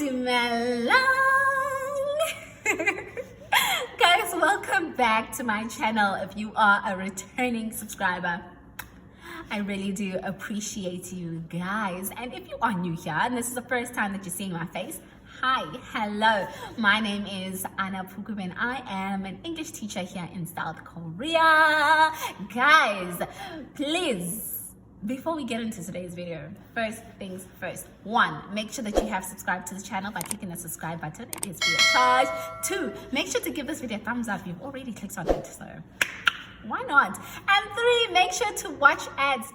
Dumelang! Guys, welcome back to my channel. If you are a returning subscriber, I really do appreciate you guys. And if you are new here and this is the first time that you're seeing my face, hi, hello. My name is Annah and I am an English teacher here in South Korea. Guys, please, before we get into today's video, first things first. 1, make sure that you have subscribed to the channel by clicking the subscribe button. It is free of charge. 2, make sure to give this video a thumbs up. You've already clicked on it, so why not? And 3, make sure to watch ads.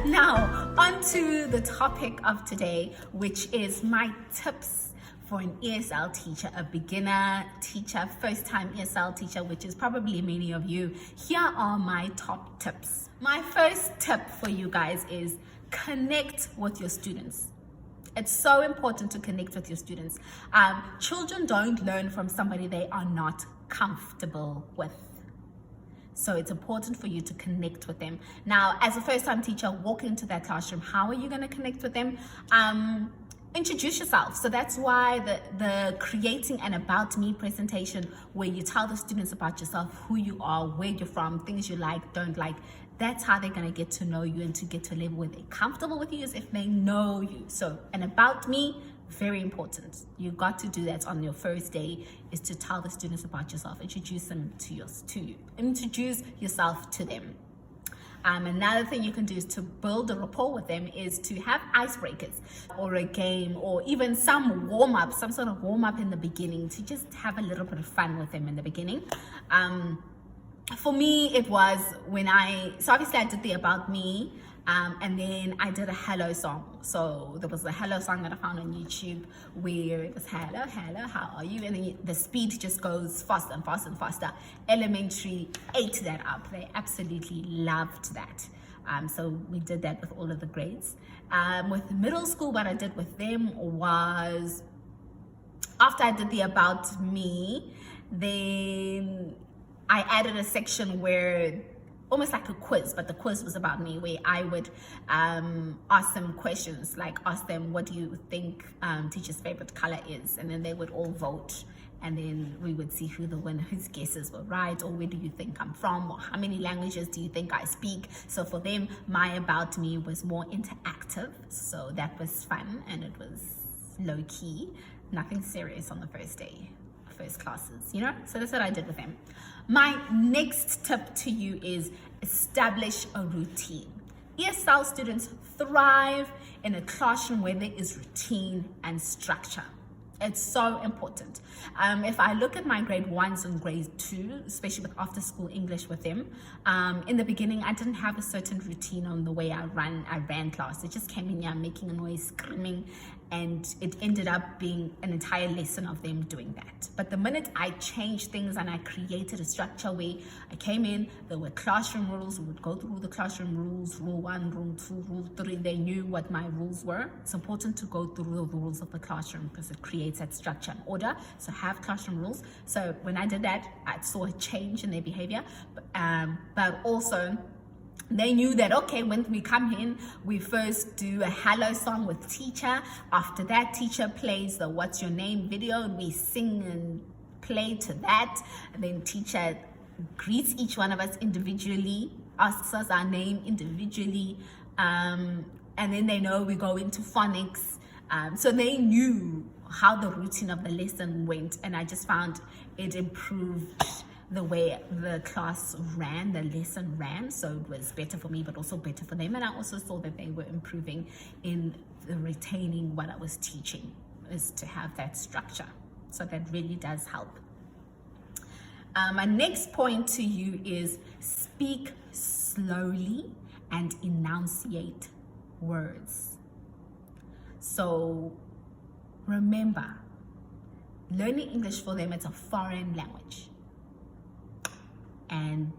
Now, on to the topic of today, which is my tips for an ESL teacher, a beginner teacher, first-time ESL teacher, which is probably many of you. Here are my top tips. My first tip for you guys is connect with your students. It's so important to connect with your students. Children don't learn from somebody they are not comfortable with. So it's important for you to connect with them. Now, as a first-time teacher, walk into that classroom. How are you going to connect with them? Introduce yourself. So that's why the creating an about me presentation, where you tell the students about yourself, who you are, where you're from, things you like, don't like. That's how they're going to get to know you and to get to a level where they're comfortable with you, is if they know you. So an about me, very important. You got to do that on your first day, is to tell the students about yourself. Introduce them to you. Introduce yourself to them. Another thing you can do is to build a rapport with them, is to have icebreakers or a game, or even some warm-up, some sort of warm-up in the beginning, to just have a little bit of fun with them in the beginning. For me, it was when so obviously I did the about me, and then I did a hello song. So there was a hello song that I found on YouTube where it was hello, hello, how are you? And then the speed just goes faster and faster and faster. Elementary ate that up. They absolutely loved that. So we did that with all of the grades. With middle school, what I did with them was, after I did the about me, then I added a section where, almost like a quiz, but the quiz was about me, where I would ask them questions, like ask them, what do you think teacher's favorite color is? And then they would all vote, and then we would see who the winner, whose guesses were right, or where do you think I'm from, or how many languages do you think I speak? So for them, my about me was more interactive, so that was fun, and it was low-key, nothing serious on the first day, first classes, you know? So that's what I did with them. My next tip to you is establish a routine. ESL students thrive in a classroom where there is routine and structure. It's so important. If I look at my grade 1s and grade 2, especially with after school English with them, in the beginning I didn't have a certain routine on the way I ran class. It just came in here making a noise, screaming, and it ended up being an entire lesson of them doing that. But the minute I changed things and I created a structure where I came in, there were classroom rules, we would go through the classroom rules, rule 1, rule 2, rule 3, they knew what my rules were. It's important to go through the rules of the classroom because it creates that structure and order. So have classroom rules. So when I did that, I saw a change in their behavior, but also they knew that, okay, when we come in, we first do a hello song with teacher. After that, teacher plays the what's your name video, and we sing and play to that. And then teacher greets each one of us individually, asks us our name individually, and then they know we go into phonics. So they knew how the routine of the lesson went, and I just found it improved the way the class ran, the lesson ran. So it was better for me, but also better for them. And I also saw that they were improving in retaining what I was teaching, is to have that structure. So that really does help. My next point to you is speak slowly and enunciate words. So remember, learning English for them, it's a foreign language. And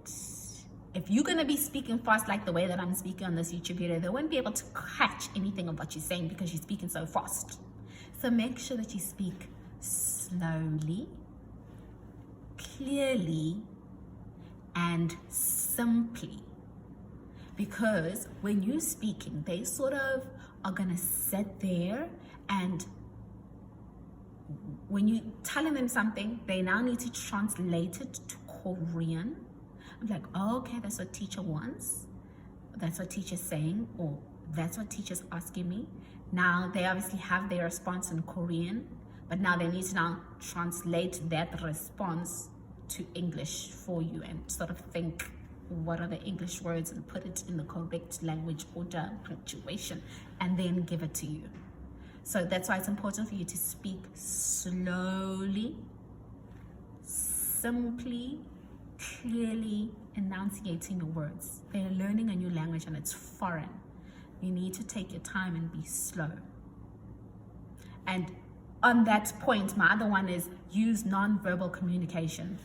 if you're going to be speaking fast like the way that I'm speaking on this YouTube video, they won't be able to catch anything of what you're saying because you're speaking so fast. So make sure that you speak slowly, clearly, and simply. because when you're speaking, they sort of are gonna sit there, and when you're telling them something, they now need to translate it to Korean. I'm like, oh, okay, that's what teacher wants. That's what teacher's saying, or that's what teacher's asking me. Now they obviously have their response in Korean, but now they need to now translate that response to English for you and sort of think, what are the English words, and put it in the correct language order, punctuation, and then give it to you. So that's why it's important for you to speak slowly, simply, clearly, enunciating your words. They're learning a new language and it's foreign. You need to take your time and be slow. And on that point, my other one is use non-verbal communication.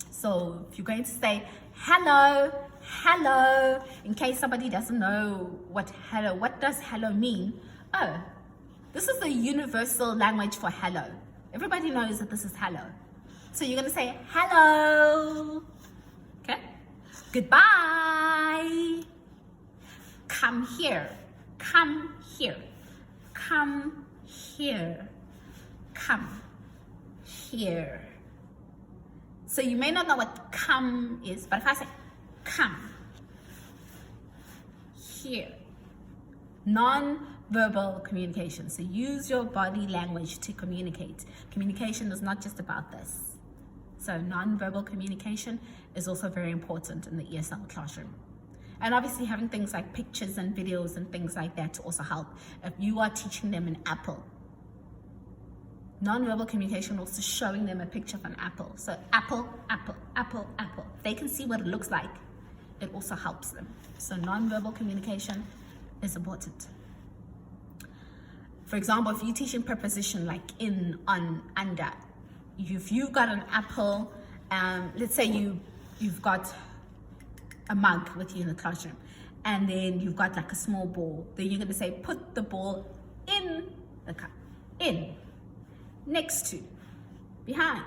So if you're going to say hello, hello, in case somebody doesn't know what does hello mean? Oh, this is the universal language for hello. Everybody knows that this is hello. So you're gonna say hello, okay? Goodbye. Come here, come here, come here, come here. So you may not know what come is, but if I say come here, non-verbal communication. So use your body language to communicate. Communication is not just about this. So non-verbal communication is also very important in the ESL classroom. And obviously having things like pictures and videos and things like that to also help. If you are teaching them an apple, non-verbal communication also showing them a picture of an apple. So apple, apple, apple, apple. They can see what it looks like. It also helps them. So non-verbal communication is important. For example, if you're teaching preposition like in, on, under, if you've got an apple, let's say you've got a mug with you in the classroom, and then you've got like a small ball, then you're going to say put the ball in the cup. In, next to, behind,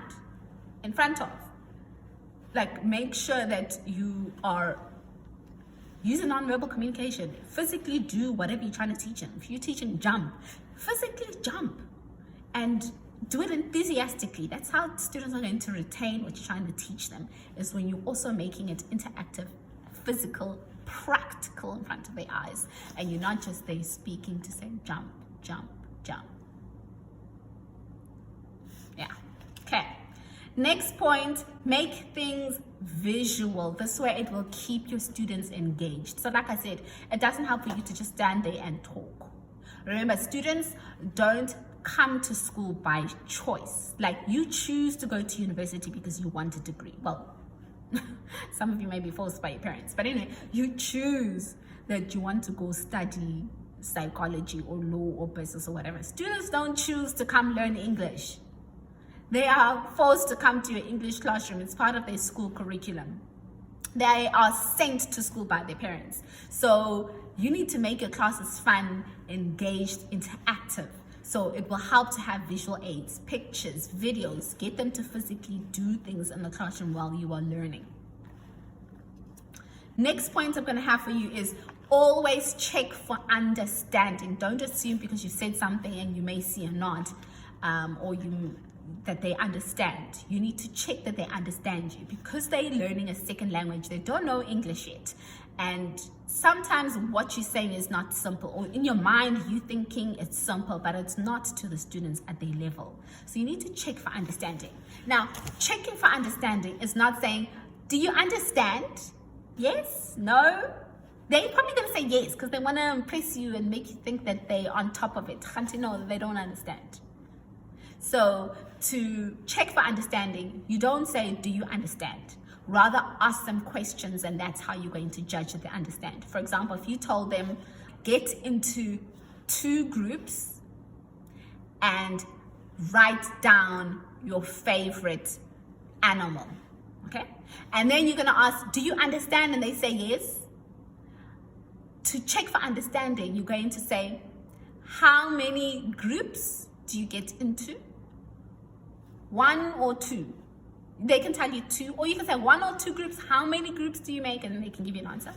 in front of. Like, make sure that you are using non-verbal communication. Physically do whatever you're trying to teach them. If you're teaching jump, physically jump and do it enthusiastically. That's how students are going to retain what you're trying to teach them, is when you're also making it interactive, physical, practical in front of their eyes, and you're not just there speaking to say jump, jump, jump. Yeah, okay. Next point, make things visual. This way it will keep your students engaged. So like I said, it doesn't help for you to just stand there and talk. Remember, students don't come to school by choice. Like, you choose to go to university because you want a degree. Well, some of you may be forced by your parents, but anyway, you choose that you want to go study psychology or law or business or whatever. Students don't choose to come learn English. They are forced to come to your English classroom. It's part of their school curriculum. They are sent to school by their parents. So you need to make your classes fun, engaged, interactive. So it will help to have visual aids, pictures, videos, get them to physically do things in the classroom while you are learning. Next point I'm going to have for you is always check for understanding. Don't assume because you said something and you may see a nod that they understand. You need to check that they understand you, because they're learning a second language. They don't know English yet. And sometimes what you're saying is not simple, or in your mind you're thinking it's simple, but it's not to the students at their level. So you need to check for understanding. Now, checking for understanding is not saying, do you understand? Yes? No? They're probably going to say yes because they want to impress you and make you think that they're on top of it. No, they don't understand. So to check for understanding, you don't say, do you understand? Rather ask them questions, and that's how you're going to judge that they understand. For example, if you told them, get into 2 groups and write down your favorite animal, okay? And then you're gonna ask, do you understand? And they say yes. To check for understanding, you're going to say, how many groups do you get into? 1 or 2? They can tell you 2, or you can say 1 or 2 groups. How many groups do you make? And then they can give you an answer.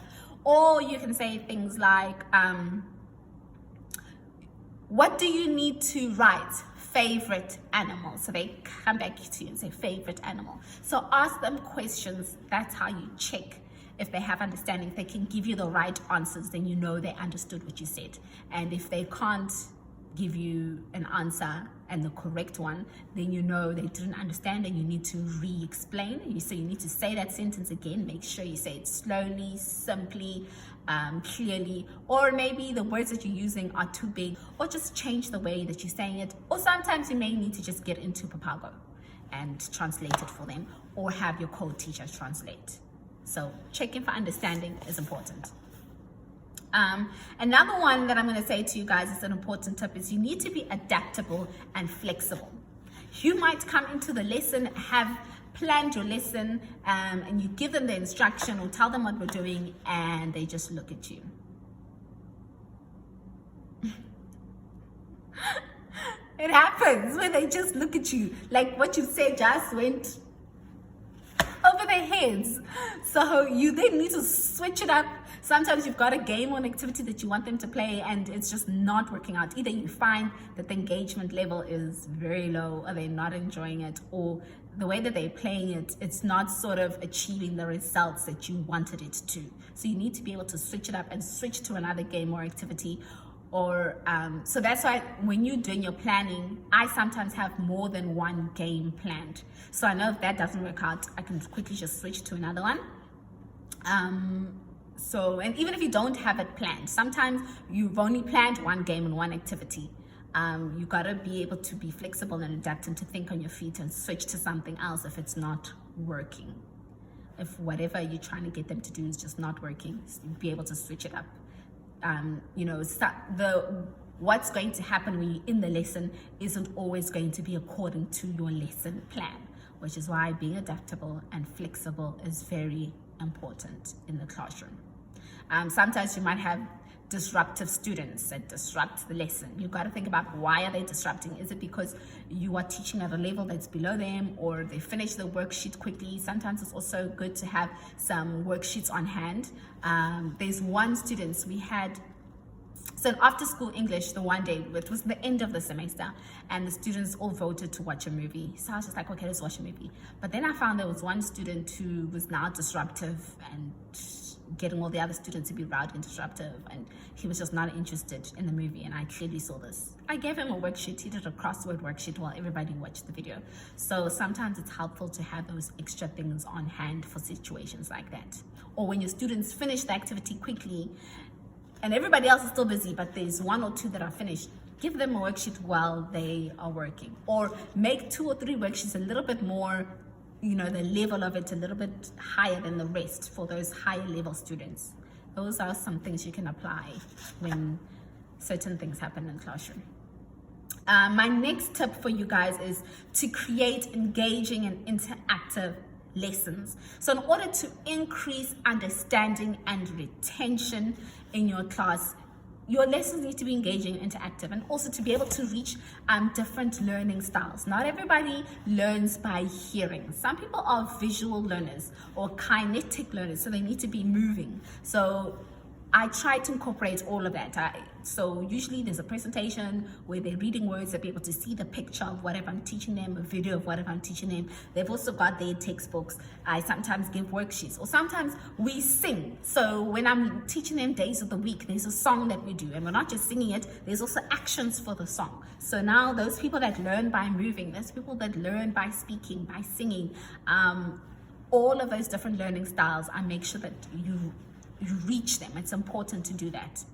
Or you can say things like, what do you need to write? Favorite animal. So they come back to you and say favorite animal. So ask them questions. That's how you check if they have understanding. If they can give you the right answers, then you know they understood what you said. And if they can't give you an answer and the correct one, then you know they didn't understand and you need to re-explain. So you need to say that sentence again. Make sure you say it slowly, simply, clearly, or maybe the words that you're using are too big, or just change the way that you're saying it. Or sometimes you may need to just get into Papago and translate it for them, or have your co-teacher translate. So checking for understanding is important. Another one that I'm going to say to you guys is an important tip is you need to be adaptable and flexible. You might come into the lesson, have planned your lesson, and you give them the instruction or tell them what we're doing, and they just look at you. It happens when they just look at you, like what you said just went over their heads. So you then need to switch it up. Sometimes you've got a game or an activity that you want them to play and it's just not working out. Either you find that the engagement level is very low, or they're not enjoying it, or the way that they're playing it, it's not sort of achieving the results that you wanted it to. So you need to be able to switch it up and switch to another game or activity. Or so that's why when you're doing your planning, I sometimes have more than one game planned. So I know if that doesn't work out, I can quickly just switch to another one. And even if you don't have it planned, sometimes you've only planned one game and one activity. You gotta be able to be flexible and adapt and to think on your feet and switch to something else if it's not working. If whatever you're trying to get them to do is just not working, be able to switch it up. What's going to happen when you're in the lesson isn't always going to be according to your lesson plan, which is why being adaptable and flexible is very important in the classroom. Sometimes you might have disruptive students that disrupt the lesson. You've got to think about, why are they disrupting? Is it because you are teaching at a level that's below them, or they finish the worksheet quickly? Sometimes it's also good to have some worksheets on hand. There's one student we had, so after school English, the one day, it was the end of the semester, and the students all voted to watch a movie. So I was just like, okay, let's watch a movie. But then I found there was one student who was now disruptive and getting all the other students to be rowdy and disruptive, and he was just not interested in the movie, and I clearly saw this. I gave him a worksheet. He did a crossword worksheet while everybody watched the video. So sometimes it's helpful to have those extra things on hand for situations like that. Or when your students finish the activity quickly and everybody else is still busy, but there's one or two that are finished, give them a worksheet while they are working. Or make 2 or 3 worksheets a little bit more, the level of it a little bit higher than the rest for those higher level students. Those are some things you can apply when certain things happen in the classroom. My next tip for you guys is to create engaging and interactive lessons. So in order to increase understanding and retention in your class, your lessons need to be engaging and interactive, and also to be able to reach different learning styles. Not everybody learns by hearing. Some people are visual learners or kinetic learners, so they need to be moving. So I try to incorporate all of that. So usually there's a presentation where they're reading words, they'll be able to see the picture of whatever I'm teaching them, a video of whatever I'm teaching them. They've also got their textbooks. I sometimes give worksheets, or sometimes we sing. So when I'm teaching them days of the week, there's a song that we do, and we're not just singing it, there's also actions for the song. So now those people that learn by moving, those people that learn by speaking, by singing, all of those different learning styles, I make sure that you reach them. It's important to do that.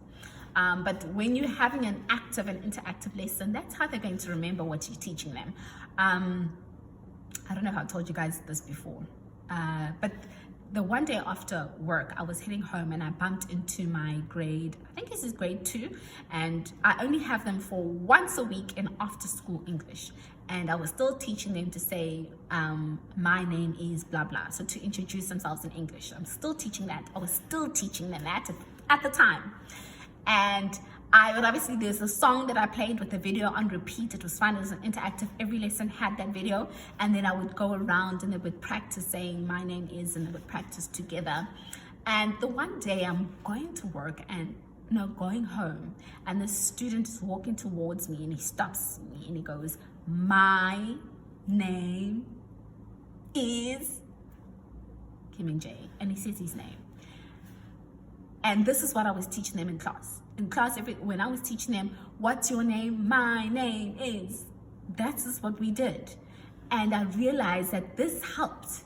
But when you're having an active and interactive lesson, that's how they're going to remember what you're teaching them. I don't know if I told you guys this before, but the one day after work, I was heading home and I bumped into my grade, I think this is grade 2, and I only have them for once a week in after school English. And I was still teaching them to say, my name is blah, blah. So to introduce themselves in English. I'm still teaching that. I was still teaching them that at the time. And obviously there's a song that I played with the video on repeat. It was fun. It was an interactive. Every lesson had that video. And then I would go around and they would practice saying my name is, and they would practice together. And the one day I'm going to work and going home, and the student is walking towards me and he stops me and he goes, "My name is Kim J," and he says his name. And this is what I was teaching them in class. In class, when I was teaching them, "What's your name?" "My name is." That is what we did. And I realized that this helped.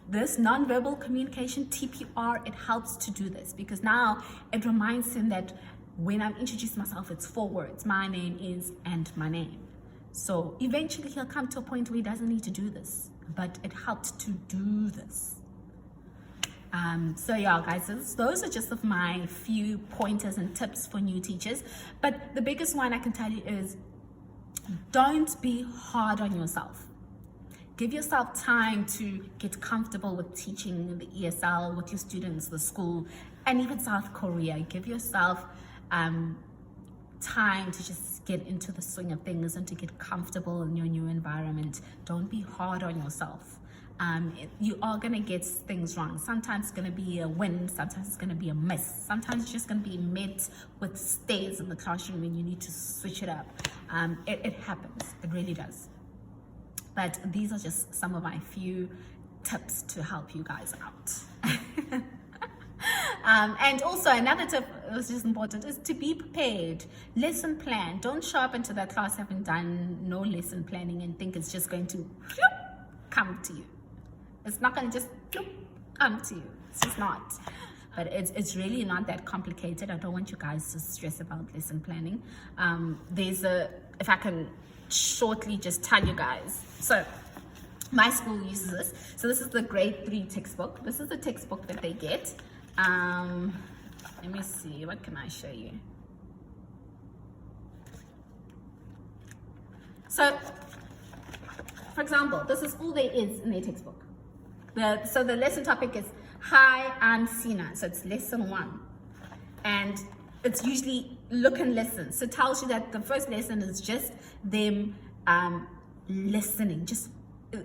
This nonverbal communication, TPR, it helps to do this, because now it reminds him that when I'm introducing myself, it's 4 words: "My name is," and "my name." So eventually he'll come to a point where he doesn't need to do this, but it helped to do this. So yeah, guys, those are just of my few pointers and tips for new teachers. But the biggest one I can tell you is, don't be hard on yourself. Give yourself time to get comfortable with teaching the ESL with your students, the school, and even South Korea. Give yourself time to just get into the swing of things and to get comfortable in your new environment. Don't be hard on yourself. You are going to get things wrong. Sometimes it's going to be a win, sometimes it's going to be a miss, sometimes it's just going to be met with stares in the classroom and you need to switch it up. It happens, it really does. But these are just some of my few tips to help you guys out. And also another tip that's just important is to be prepared. Lesson plan. Don't show up into that class having done no lesson planning and think it's just going to come to you. It's not going to just come to you. It's just not. But it's really not that complicated. I don't want you guys to stress about lesson planning. If I can shortly just tell you guys. So my school uses this. So this is the grade 3 textbook. This is the textbook that they get. Let me see, what can I show you? So, for example, this is all there is in their textbook. So the lesson topic is, "Hi, I'm Sina." So it's lesson 1. And it's usually look and listen. So it tells you that the first lesson is just them listening, just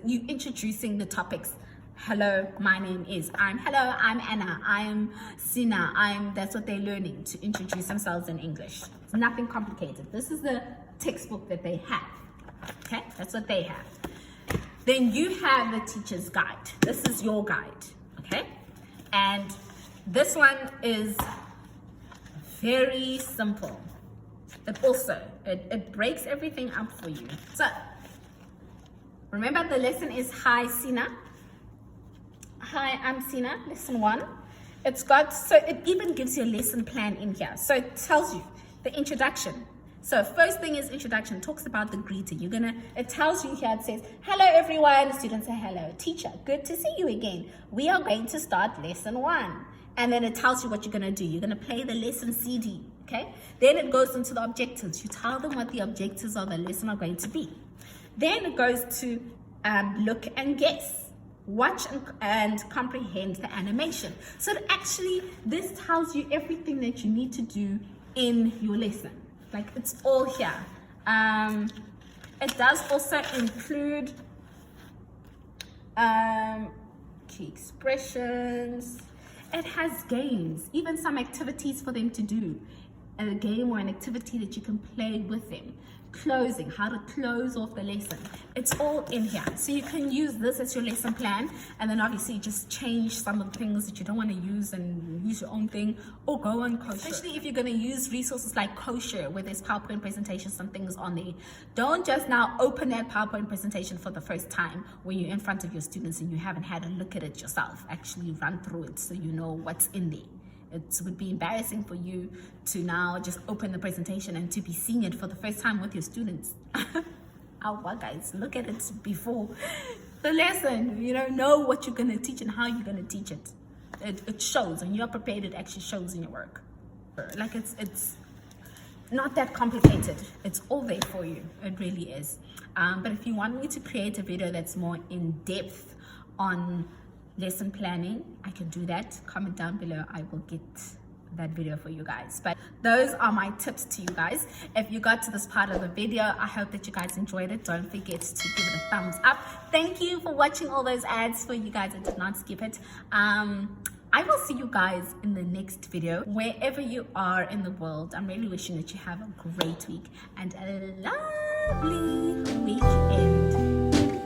you introducing the topics. "Hello, my name is," "Hello, I'm Anna," "I am Sina," that's what they're learning, to introduce themselves in English. It's nothing complicated. This is the textbook that they have. Okay, that's what they have. Then you have the teacher's guide. This is your guide, okay? And this one is very simple. It breaks everything up for you. So remember, the lesson is "Hi, Sina." "Hi, I'm Sina," lesson 1. So it even gives you a lesson plan in here. So it tells you the introduction. So first thing is introduction, talks about the greeting. It tells you here, it says, "Hello everyone." Students say, "Hello teacher, good to see you again. We are going to start lesson 1. And then it tells you what you're going to do. You're going to play the lesson CD, okay? Then it goes into the objectives. You tell them what the objectives of the lesson are going to be. Then it goes to look and guess. Watch and comprehend the animation. So actually, this tells you everything that you need to do in your lesson. Like, it's all here. It does also include key expressions. It has games, even some activities for them to do. A game or an activity that you can play with them. Closing, how to close off the lesson. It's all in here. So you can use this as your lesson plan, and then obviously just change some of the things that you don't want to use and use your own thing, or go on Xoxo. Especially if you're going to use resources like Xoxo, where there's PowerPoint presentations, some things on there. Don't just now open that PowerPoint presentation for the first time when you're in front of your students and you haven't had a look at it yourself. Actually run through it so you know what's in there. It would be embarrassing for you to now just open the presentation and to be seeing it for the first time with your students. Well, guys, look at it before the lesson. Know what you're going to teach and how you're going to teach it. It shows, and you're prepared. It actually shows in your work. Like, it's not that complicated. It's all there for you. It really is. But if you want me to create a video that's more in depth on lesson planning, I can do that. Comment down below. I will get that video for you guys. But those are my tips to you guys. If you got to this part of the video, I hope that you guys enjoyed it. Don't forget to give it a thumbs up. Thank you for watching all those ads. For you guys that did not skip it, I will see you guys in the next video. Wherever you are in the world, I'm really wishing that you have a great week and a lovely weekend.